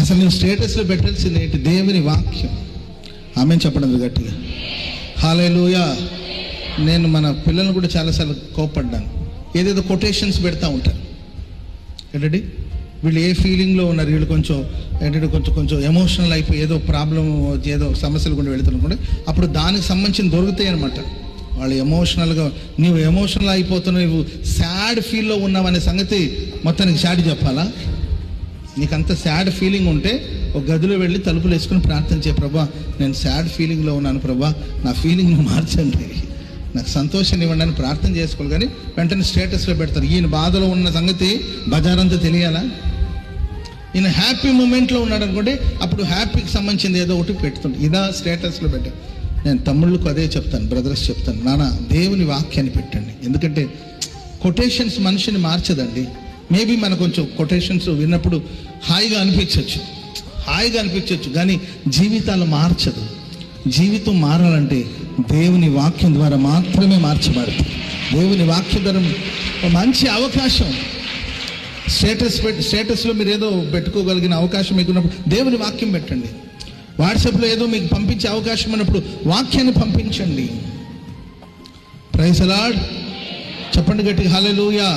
అసలు నువ్వు స్టేటస్లో పెట్టాల్సింది ఏంటి? దేవుని వాక్యం. ఆమేన్ చెప్పడం గట్టిగా. హల్లెలూయా. నేను మన పిల్లల్ని కూడా చాలాసార్లు కోప్పడ్డాను. ఏదేదో కొటేషన్స్ పెడతా ఉంటారు. ఏంటండి వీళ్ళు ఏ ఫీలింగ్లో ఉన్నారు, వీళ్ళు కొంచెం ఏంటంటే కొంచెం ఎమోషనల్ అయిపోయి ఏదో ప్రాబ్లం, ఏదో సమస్యలు కూడా వెళుతునుకోండి, అప్పుడు దానికి సంబంధించిన దొరుకుతాయి అనమాట. వాళ్ళు ఎమోషనల్గా, నీవు ఎమోషనల్ అయిపోతున్నావు, నువ్వు సాడ్ ఫీల్లో ఉన్నావు అనే సంగతి మొత్తానికి సాడ్ చెప్పాలా? నీకంత సాడ్ ఫీలింగ్ ఉంటే ఒక గదిలో వెళ్ళి తలుపులు వేసుకుని ప్రార్థన చేయ, ప్రభా నేను సాడ్ ఫీలింగ్లో ఉన్నాను ప్రభా, నా ఫీలింగ్ను మార్చండి, నాకు సంతోషాన్ని ఇవ్వండి అని ప్రార్థన చేసుకోవాలి. కానీ వెంటనే స్టేటస్లో పెడతారు. ఈయన బాధలో ఉన్న సంగతి బజారంతా తెలియాలా? ఈయన హ్యాపీ మూమెంట్లో ఉన్నాడు అనుకోండి, అప్పుడు హ్యాపీకి సంబంధించింది ఏదో ఒకటి పెడుతుంది. ఇదా స్టేటస్లో పెట్టాను. నేను తమ్ముళ్ళకు అదే చెప్తాను, బ్రదర్స్ చెప్తాను, నాన్న దేవుని వాక్యాన్ని పెట్టండి. ఎందుకంటే కొటేషన్స్ మనిషిని మార్చదండి. మేబీ మనకు కొంచెం కొటేషన్స్ విన్నప్పుడు హాయిగా అనిపించవచ్చు, కానీ జీవితాలు మార్చదు. జీవితం మారాలంటే దేవుని వాక్యం ద్వారా మాత్రమే మార్చబడుతుంది. దేవుని వాక్యం ద్వారా మంచి అవకాశం. స్టేటస్లో మీరు ఏదో పెట్టుకోగలిగిన అవకాశం మీకున్నప్పుడు దేవుని వాక్యం పెట్టండి. వాట్సాప్లో ఏదో మీకు పంపించే అవకాశం ఉన్నప్పుడు వాక్యాన్ని పంపించండి. Praise the lord. చెప్పండి గట్టిగా హల్లెలూయా.